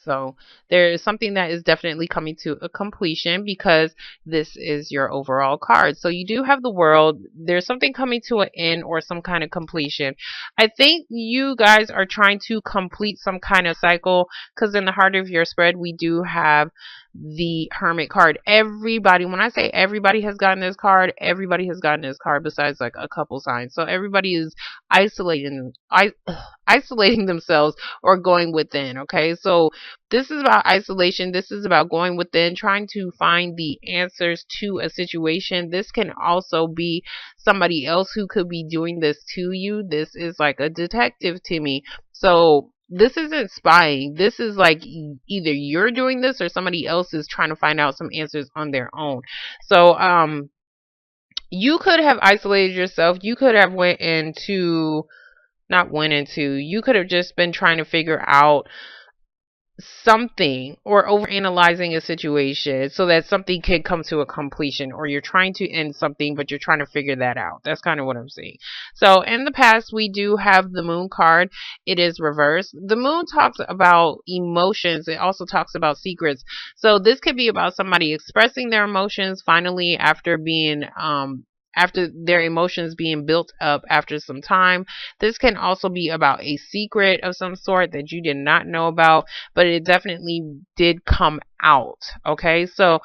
So there is something that is definitely coming to a completion because this is your overall card. So you do have the world. There's something coming to an end or some kind of completion. I think you guys are trying to complete some kind of cycle because in the heart of your spread, we do have the Hermit card. Everybody, when I say everybody has gotten this card, everybody has gotten this card besides like a couple signs. So everybody is isolating themselves or going within. Okay, so this is about isolation. This is about going within, trying to find the answers to a situation. This can also be somebody else who could be doing this to you. This is like a detective to me. So this isn't spying. This is like either you're doing this or somebody else is trying to find out some answers on their own. So you could have isolated yourself. You could have you could have just been trying to figure out something or overanalyzing a situation so that something can come to a completion, or you're trying to end something but you're trying to figure that out. That's kind of what I'm seeing. So in the past, we do have the Moon card. It is reversed. The Moon talks about emotions. It also talks about secrets. So this could be about somebody expressing their emotions finally after their emotions being built up after some time. This can also be about a secret of some sort that you did not know about, but it definitely did come out. Okay, so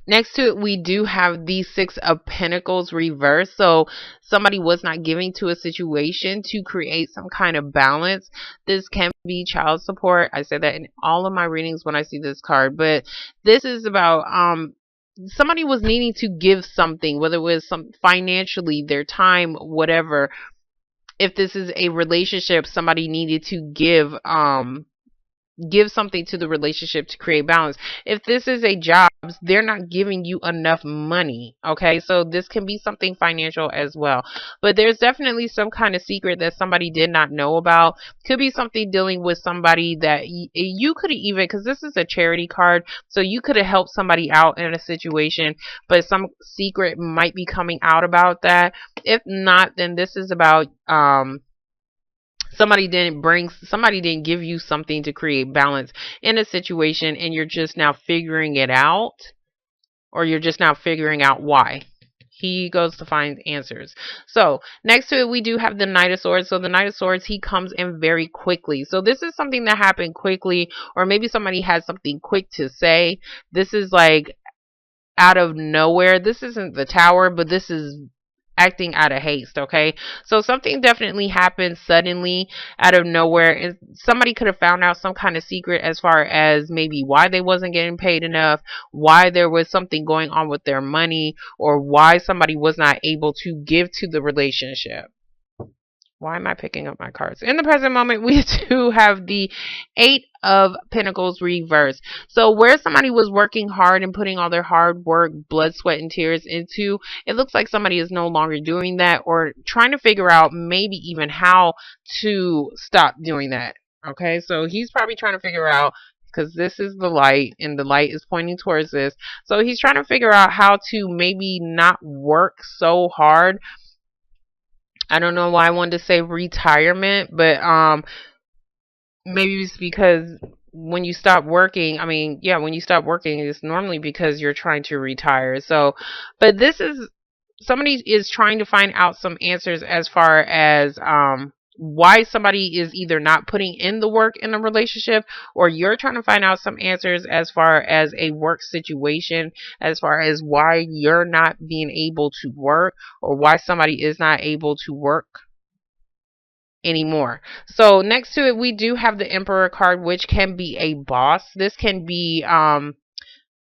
next to it, we do have the Six of Pentacles reversed. So somebody was not giving to a situation to create some kind of balance. This can be child support. I say that in all of my readings when I see this card, but this is about somebody was needing to give something, whether it was some financially, their time, whatever. If this is a relationship, somebody needed to give something to the relationship to create balance. If this is a job, they're not giving you enough money. Okay, so this can be something financial as well, but there's definitely some kind of secret that somebody did not know about. Could be something dealing with somebody that you could even, because this is a charity card, so you could have helped somebody out in a situation, but some secret might be coming out about that. If not, then this is about somebody didn't give you something to create balance in a situation, and you're just now figuring it out, or you're just now figuring out why. He goes to find answers. So next to it, we do have the Knight of Swords. So the Knight of Swords, he comes in very quickly. So this is something that happened quickly, or maybe somebody has something quick to say. This is like out of nowhere. This isn't the Tower, but this is acting out of haste. Okay, so something definitely happened suddenly out of nowhere, and somebody could have found out some kind of secret as far as maybe why they wasn't getting paid enough, why there was something going on with their money, or why somebody was not able to give to the relationship. Why am I picking up my cards? In the present moment, we do have the Eight of Pentacles reversed. So where somebody was working hard and putting all their hard work, blood, sweat, and tears into, it looks like somebody is no longer doing that, or trying to figure out maybe even how to stop doing that. Okay, so he's probably trying to figure out, because this is the light and the light is pointing towards this. So he's trying to figure out how to maybe not work so hard. I don't know why I wanted to say retirement, but maybe it's because when you stop working, when you stop working, it's normally because you're trying to retire. So, but this is, somebody is trying to find out some answers as far as why somebody is either not putting in the work in a relationship, or you're trying to find out some answers as far as a work situation, as far as why you're not being able to work, or why somebody is not able to work anymore. So next to it, we do have the Emperor card, which can be a boss. This can be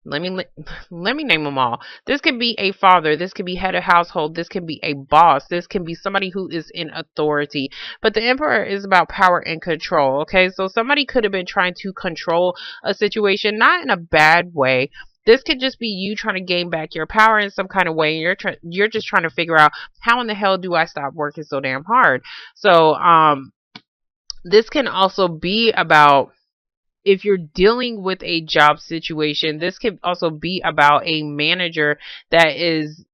let me name them all. This could be a father. This could be head of household. This can be a boss. This can be somebody who is in authority. But the Emperor is about power and control. Okay, so somebody could have been trying to control a situation, not in a bad way. This could just be you trying to gain back your power in some kind of way. You're just trying to figure out, how in the hell do I stop working so damn hard? So this can also be about, if you're dealing with a job situation, this could also be about a manager that is,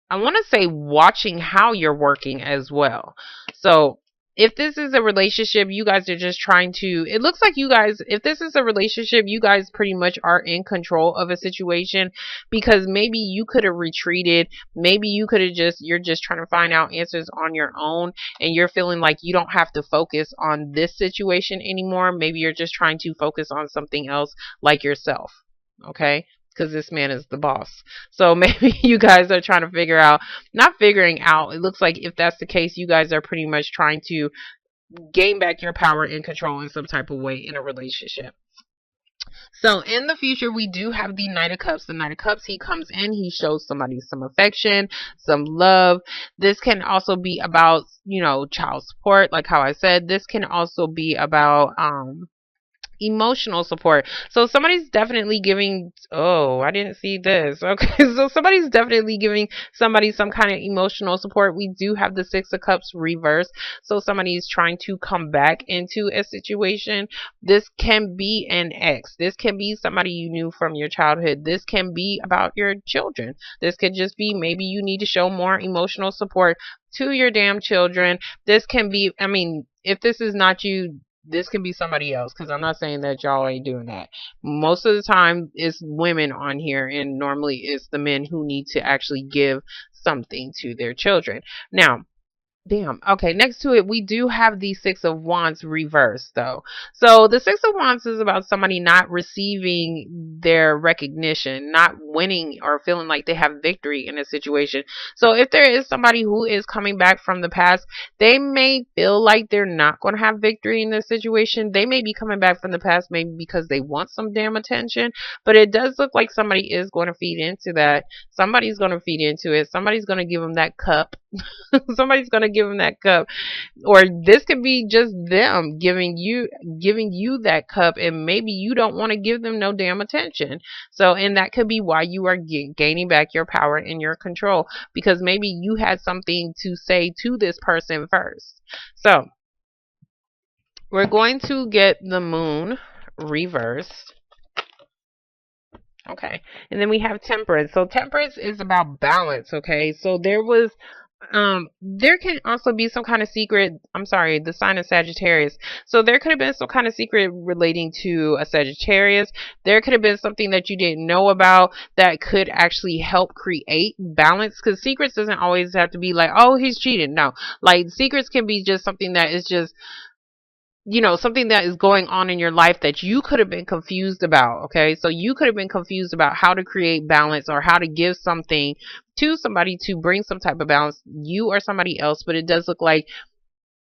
I want to say, watching how you're working as well. So if this is a relationship, you guys are just trying to, it looks like you guys, if this is a relationship, you guys pretty much are in control of a situation, because maybe you could have retreated. Maybe you could have just, you're just trying to find out answers on your own, and you're feeling like you don't have to focus on this situation anymore. Maybe you're just trying to focus on something else, like yourself. Okay. Because this man is the boss. So maybe you guys are trying to figure out, not figuring out, it looks like if that's the case, you guys are pretty much trying to gain back your power and control in some type of way in a relationship. So in the future, we do have the Knight of Cups. The Knight of Cups, he comes in, he shows somebody some affection, some love. This can also be about, child support, like how I said. This can also be about emotional support. So somebody's definitely giving, oh, I didn't see this. Okay, so somebody's definitely giving somebody some kind of emotional support. We do have the Six of Cups reverse. So somebody's trying to come back into a situation. This can be an ex. This can be somebody you knew from your childhood. This can be about your children. This could just be, maybe you need to show more emotional support to your damn children. This can be, I mean, if this is not you, this can be somebody else, because I'm not saying that y'all ain't doing that. Most of the time it's women on here, and normally it's the men who need to actually give something to their children. Now, damn. Okay, next to it, we do have the Six of Wands reversed, though. So the Six of Wands is about somebody not receiving their recognition, not winning or feeling like they have victory in a situation. So if there is somebody who is coming back from the past, they may feel like they're not going to have victory in this situation. They may be coming back from the past maybe because they want some damn attention, but it does look like somebody is going to feed into that. Somebody's going to feed into it. Somebody's going to give them that cup. Somebody's going to give them that cup, or this could be just them giving you that cup, and maybe you don't want to give them no damn attention. So, and that could be why you are gaining back your power and your control, because maybe you had something to say to this person first. So we're going to get the Moon reversed. Okay, and then we have Temperance. So Temperance is about balance. Okay, so there can also be some kind of secret, I'm sorry, the sign of Sagittarius. So there could have been some kind of secret relating to a Sagittarius. There could have been something that you didn't know about that could actually help create balance, because secrets doesn't always have to be like, oh, he's cheating. No, like secrets can be just something that is just, something that is going on in your life that you could have been confused about. Okay, so you could have been confused about how to create balance, or how to give something to somebody to bring some type of balance, you or somebody else, but it does look like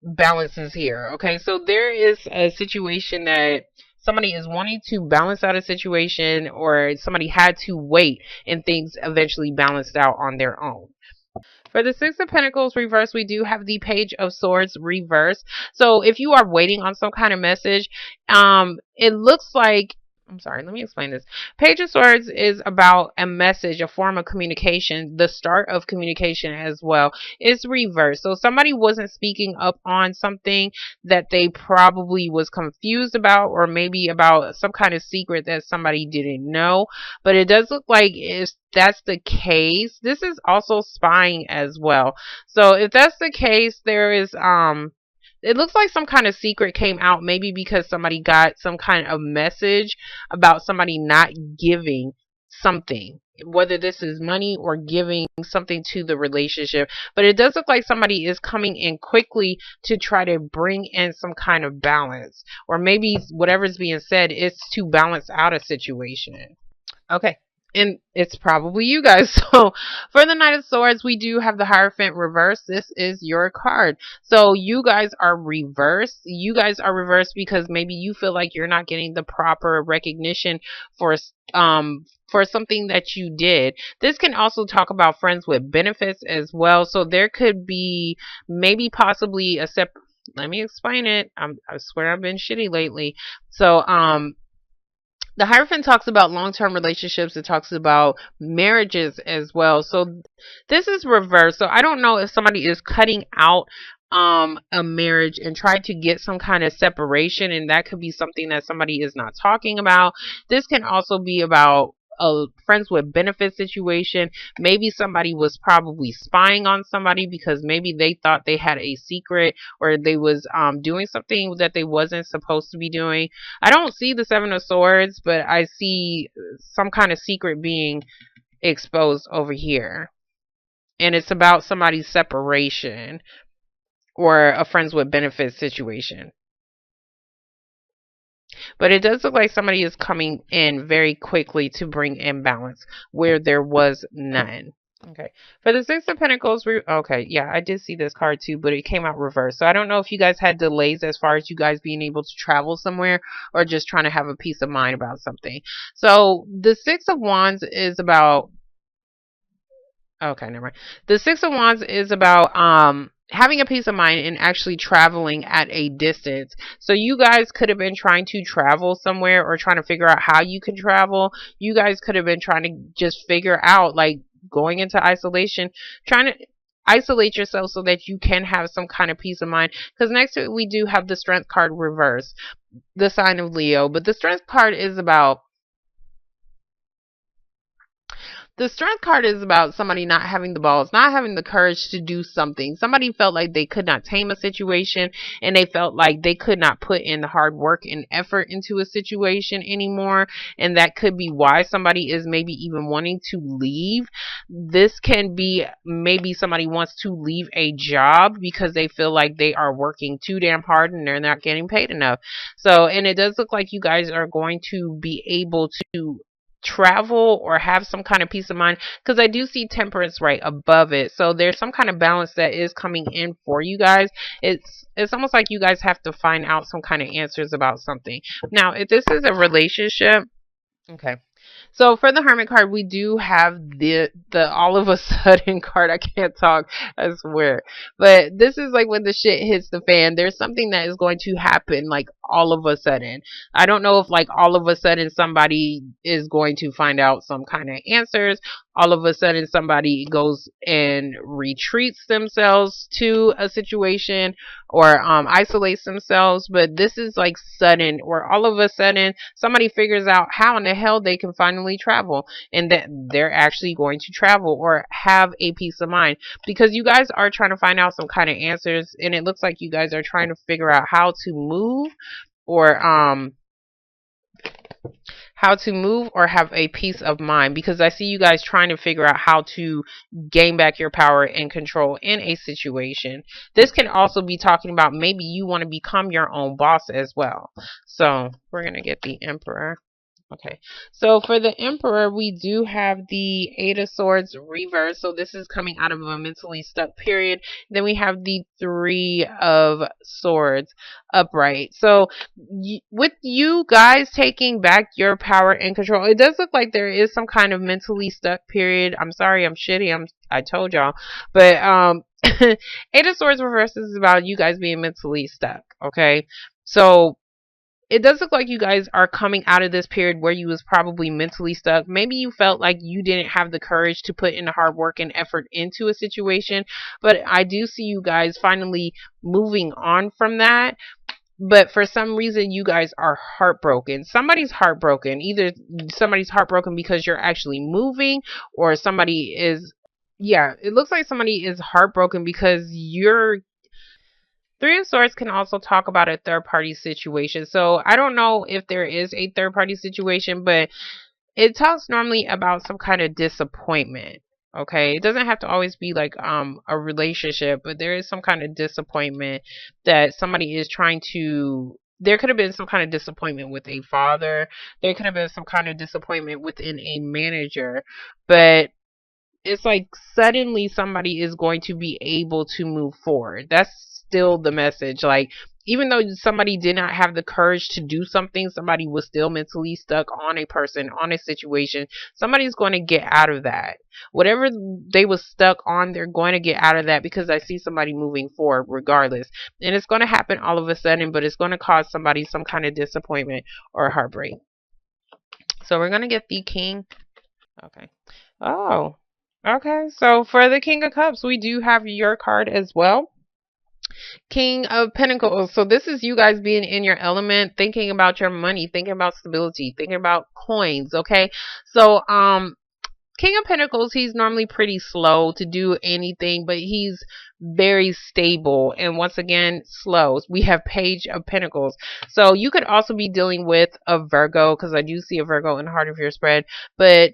balance is here. Okay, so there is a situation that somebody is wanting to balance out a situation, or somebody had to wait and things eventually balanced out on their own. For the Six of Pentacles reverse, we do have the Page of Swords reverse. So if you are waiting on some kind of message, it looks like, I'm sorry, let me explain this. Page of Swords is about a message, a form of communication, the start of communication as well. It's reversed. So somebody wasn't speaking up on something that they probably was confused about, or maybe about some kind of secret that somebody didn't know. But it does look like, if that's the case, this is also spying as well. So if that's the case, there is it looks like some kind of secret came out, maybe because somebody got some kind of message about somebody not giving something, whether this is money or giving something to the relationship. But it does look like somebody is coming in quickly to try to bring in some kind of balance, or maybe whatever's being said is to balance out a situation. Okay. And it's probably you guys. So for the Knight of Swords, we do have the Hierophant reverse. This is your card. So you guys are reversed. You guys are reversed because maybe you feel like you're not getting the proper recognition for something that you did. This can also talk about friends with benefits as well. So there could be maybe possibly a separate, let me explain it. I swear I've been shitty lately. So the Hierophant talks about long-term relationships. It talks about marriages as well. So this is reversed. So I don't know if somebody is cutting out a marriage and trying to get some kind of separation, and that could be something that somebody is not talking about. This can also be about a friends with benefit situation. Maybe somebody was probably spying on somebody because maybe they thought they had a secret, or they was doing something that they wasn't supposed to be doing. I don't see the Seven of Swords, but I see some kind of secret being exposed over here. And it's about somebody's separation or a friends with benefits situation. But it does look like somebody is coming in very quickly to bring imbalance where there was none. Okay. For the Six of Pentacles, okay, yeah, I did see this card too, but it came out reversed. So I don't know if you guys had delays as far as you guys being able to travel somewhere, or just trying to have a peace of mind about something. So the Six of Wands is about, okay, never mind. The Six of Wands is about having a peace of mind and actually traveling at a distance. So you guys could have been trying to travel somewhere, or trying to figure out how you can travel. You guys could have been trying to just figure out, like, going into isolation, trying to isolate yourself so that you can have some kind of peace of mind. Because next to it, we do have the Strength card reverse, the sign of Leo. But the Strength card is about, the Strength card is about somebody not having the balls, not having the courage to do something. Somebody felt like they could not tame a situation, and they felt like they could not put in the hard work and effort into a situation anymore. And that could be why somebody is maybe even wanting to leave. This can be maybe somebody wants to leave a job because they feel like they are working too damn hard and they're not getting paid enough. So, and it does look like you guys are going to be able to travel or have some kind of peace of mind, because I do see Temperance right above it. So there's some kind of balance that is coming in for you guys. It's almost like you guys have to find out some kind of answers about something. Now, if this is a relationship, okay. So for the Hermit card, we do have the all of a sudden card. I can't talk, I swear. But this is like when the shit hits the fan. There's something that is going to happen like all of a sudden. I don't know if like all of a sudden somebody is going to find out some kind of answers. All of a sudden somebody goes and retreats themselves to a situation, or isolates themselves. But this is like sudden, or all of a sudden somebody figures out how in the hell they can finally travel, and that they're actually going to travel or have a peace of mind, because you guys are trying to find out some kind of answers, and it looks like you guys are trying to figure out how to move, or have a peace of mind, because I see you guys trying to figure out how to gain back your power and control in a situation. This can also be talking about maybe you want to become your own boss as well. So we're going to get the Emperor. Okay, so for the Emperor, we do have the Eight of Swords reverse. So this is coming out of a mentally stuck period. Then we have the Three of Swords upright. So with you guys taking back your power and control, it does look like there is some kind of mentally stuck period. I'm sorry, I'm shitty. I told y'all, but Eight of Swords reverse is about you guys being mentally stuck. Okay, so it does look like you guys are coming out of this period where you was probably mentally stuck. Maybe you felt like you didn't have the courage to put in the hard work and effort into a situation. But I do see you guys finally moving on from that. But for some reason, you guys are heartbroken. Somebody's heartbroken. Either somebody's heartbroken because you're actually moving, or somebody is, yeah, it looks like somebody is heartbroken because you're. Three of Swords can also talk about a third party situation. So I don't know if there is a third party situation, but it talks normally about some kind of disappointment. Okay, it doesn't have to always be like a relationship, but there is some kind of disappointment that somebody is trying to. There could have been some kind of disappointment with a father. There could have been some kind of disappointment within a manager, but it's like suddenly somebody is going to be able to move forward. That's still the message. Like, even though somebody did not have the courage to do something, somebody was still mentally stuck on a person, on a situation. Somebody's going to get out of that. Whatever they was stuck on, they're going to get out of that, because I see somebody moving forward regardless. And it's going to happen all of a sudden, but it's going to cause somebody some kind of disappointment or heartbreak. So we're going to get the King. Okay. Oh. Okay, so for the King of Cups, we do have your card as well. King of Pentacles. So this is you guys being in your element, thinking about your money, thinking about stability, thinking about coins. Okay. So, King of Pentacles, he's normally pretty slow to do anything, but he's very stable and once again slow. We have Page of Pentacles. So you could also be dealing with a Virgo, because I do see a Virgo in the heart of your spread, but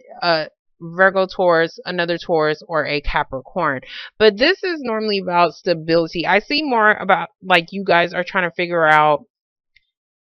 Virgo, Taurus, another Taurus, or a Capricorn. But this is normally about stability. I see more about like you guys are trying to figure out,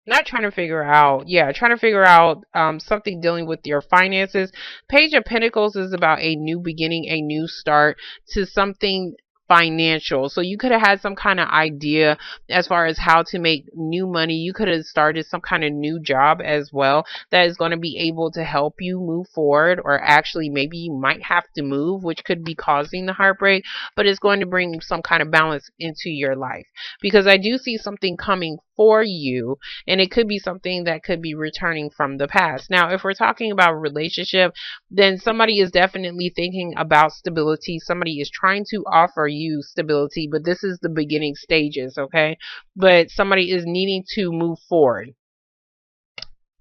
not trying to figure out, yeah, trying to figure out something dealing with your finances. Page of Pentacles is about a new beginning, a new start to something financial. So you could have had some kind of idea as far as how to make new money. You could have started some kind of new job as well that is going to be able to help you move forward, or actually maybe you might have to move, which could be causing the heartbreak, but it's going to bring some kind of balance into your life, because I do see something coming for you, and it could be something that could be returning from the past. Now, if we're talking about relationship, then somebody is definitely thinking about stability. Somebody is trying to offer you stability, but this is the beginning stages, okay? But somebody is needing to move forward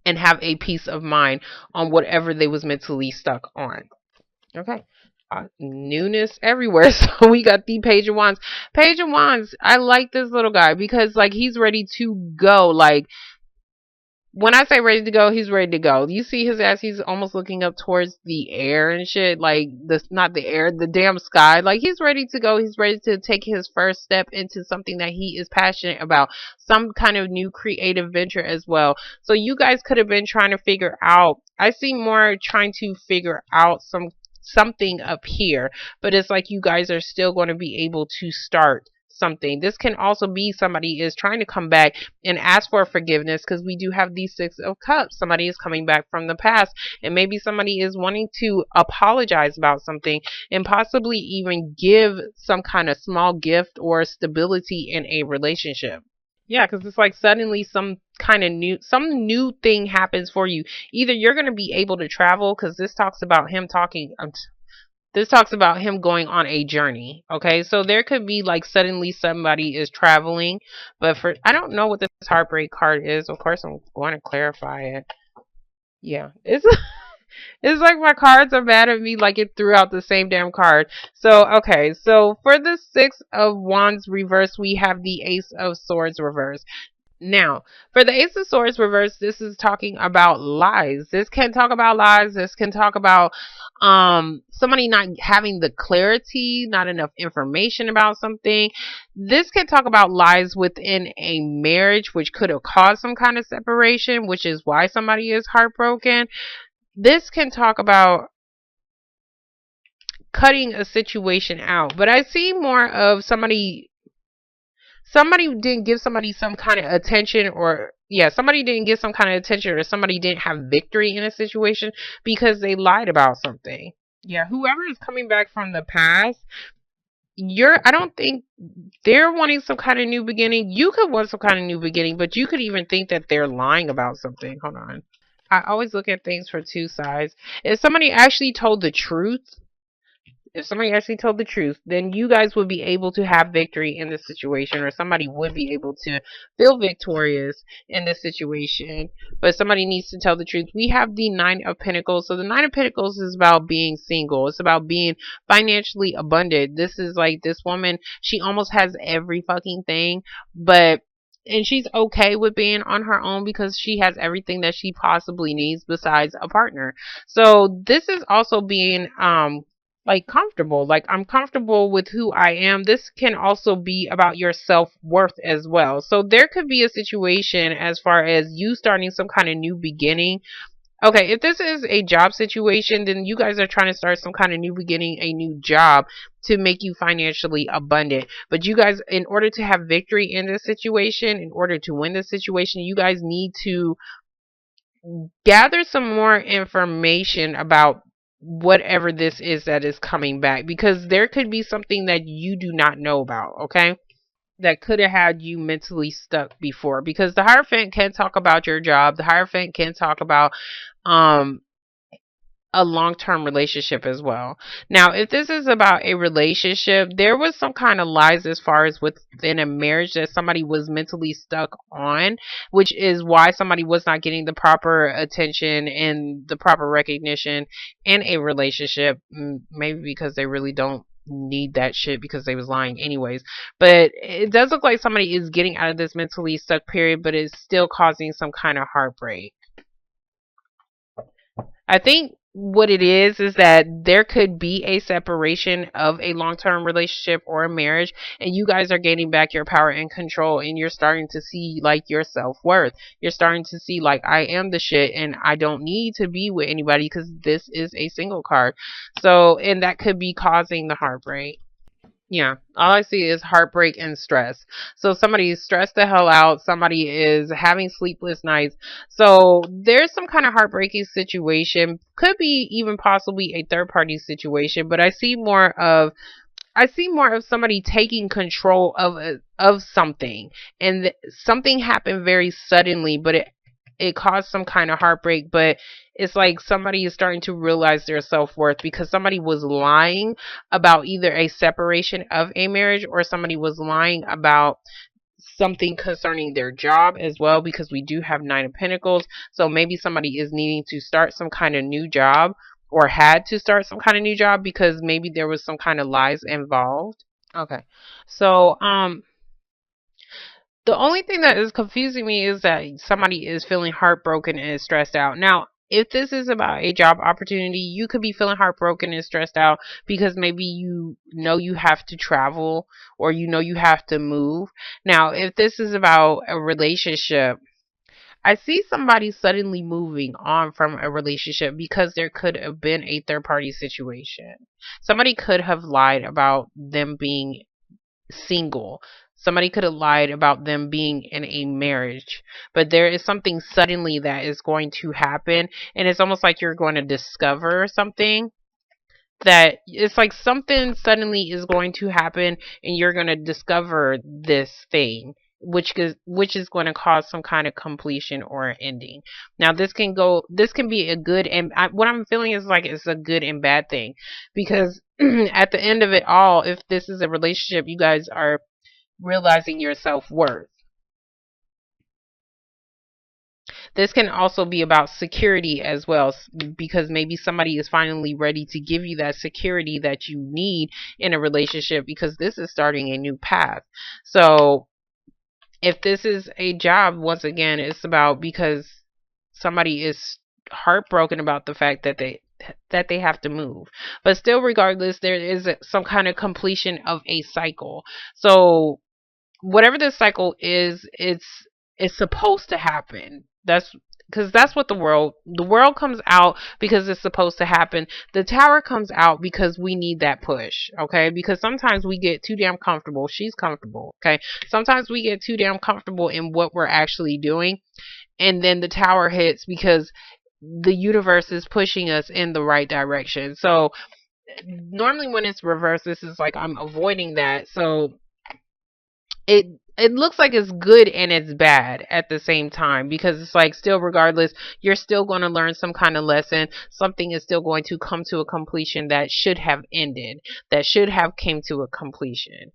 and have a peace of mind on whatever they was mentally stuck on. Okay. Newness everywhere. So we got the Page of Wands. Page of Wands, I like this little guy because like he's ready to go. Like when I say ready to go, he's ready to go. You see his ass, he's almost looking up towards the air and shit. Like this, not the air, the damn sky. Like he's ready to go. He's ready to take his first step into something that he is passionate about. Some kind of new creative venture as well. So you guys could have been trying to figure out, I see more trying to figure out something up here, but it's like you guys are still going to be able to start something. This can also be somebody is trying to come back and ask for forgiveness, because we do have the Six of Cups. Somebody is coming back from the past, and maybe somebody is wanting to apologize about something and possibly even give some kind of small gift or stability in a relationship. Yeah, because it's like suddenly some new thing happens for you. Either you're going to be able to travel, because this talks about him this talks about him going on a journey. Okay, so there could be like suddenly somebody is traveling, but for, I don't know what this heartbreak card is. Of course, I'm going to clarify it. Yeah, it's it's like my cards are mad at me, like it threw out the same damn card. So, okay, so for the Six of Wands reverse, we have the Ace of Swords reverse. Now, for the Ace of Swords reverse, this is talking about lies. This can talk about lies. This can talk about somebody not having the clarity, not enough information about something. This can talk about lies within a marriage, which could have caused some kind of separation, which is why somebody is heartbroken. This can talk about cutting a situation out, but I see more of somebody didn't give somebody some kind of attention, or yeah, somebody didn't get some kind of attention, or somebody didn't have victory in a situation because they lied about something. Yeah, whoever is coming back from the past, I don't think they're wanting some kind of new beginning. You could want some kind of new beginning, but you could even think that they're lying about something. Hold on. I always look at things for two sides. If somebody actually told the truth, if somebody actually told the truth, then you guys would be able to have victory in this situation, or somebody would be able to feel victorious in this situation. But somebody needs to tell the truth. We have the Nine of Pentacles. So the Nine of Pentacles is about being single. It's about being financially abundant. This is like this woman, she almost has every fucking thing, and she's okay with being on her own because she has everything that she possibly needs besides a partner. So this is also being like comfortable. Like, I'm comfortable with who I am. This can also be about your self-worth as well. So there could be a situation as far as you starting some kind of new beginning. Okay, if this is a job situation, then you guys are trying to start some kind of new beginning, a new job to make you financially abundant. But you guys, in order to have victory in this situation, in order to win this situation, you guys need to gather some more information about whatever this is that is coming back, because there could be something that you do not know about, okay, that could have had you mentally stuck before. Because the Hierophant can talk about your job, the Hierophant can talk about um a long-term relationship as well. Now, if this is about a relationship, there was some kind of lies as far as within a marriage that somebody was mentally stuck on, which is why somebody was not getting the proper attention and the proper recognition in a relationship. Maybe because they really don't need that shit because they was lying anyways. But it does look like somebody is getting out of this mentally stuck period, but it's still causing some kind of heartbreak. I think what it is that there could be a separation of a long-term relationship or a marriage, and you guys are gaining back your power and control, and you're starting to see like your self-worth. You're starting to see like, I am the shit and I don't need to be with anybody because this is a single card. So, and that could be causing the heartbreak. Yeah, all I see is heartbreak and stress. So somebody is stressed the hell out. Somebody is having sleepless nights. So there's some kind of heartbreaking situation. Could be even possibly a third party situation, but I see more of somebody taking control of something, and something happened very suddenly, but it caused some kind of heartbreak. But it's like somebody is starting to realize their self-worth because somebody was lying about either a separation of a marriage, or somebody was lying about something concerning their job as well, because we do have Nine of Pentacles. So maybe somebody is needing to start some kind of new job, or had to start some kind of new job because maybe there was some kind of lies involved. Okay. So the only thing that is confusing me is that somebody is feeling heartbroken and stressed out. Now, if this is about a job opportunity, you could be feeling heartbroken and stressed out because maybe you know you have to travel, or you know you have to move. Now, if this is about a relationship, I see somebody suddenly moving on from a relationship because there could have been a third party situation. Somebody could have lied about them being single. Somebody could have lied about them being in a marriage, but there is something suddenly that is going to happen, and it's almost like you're going to discover something. That it's like something suddenly is going to happen, and you're going to discover this thing, which is going to cause some kind of completion or an ending. Now, this can be a good, and what I'm feeling is like it's a good and bad thing, because at the end of it all, if this is a relationship, you guys are realizing your self-worth. This can also be about security as well, because maybe somebody is finally ready to give you that security that you need in a relationship, because this is starting a new path. So if this is a job, once again, it's about because somebody is heartbroken about the fact that they have to move. But still, regardless, there is some kind of completion of a cycle. So whatever this cycle is, it's supposed to happen. That's because that's what the world comes out because it's supposed to happen. The Tower comes out because we need that push, okay? Because sometimes we get too damn comfortable. She's comfortable, okay? Sometimes we get too damn comfortable in what we're actually doing, and then the Tower hits because the universe is pushing us in the right direction. So normally when it's reversed, this is like I'm avoiding that. So it looks like it's good and it's bad at the same time, because it's like still, regardless, you're still going to learn some kind of lesson. Something is still going to come to a completion that should have ended, that should have came to a completion.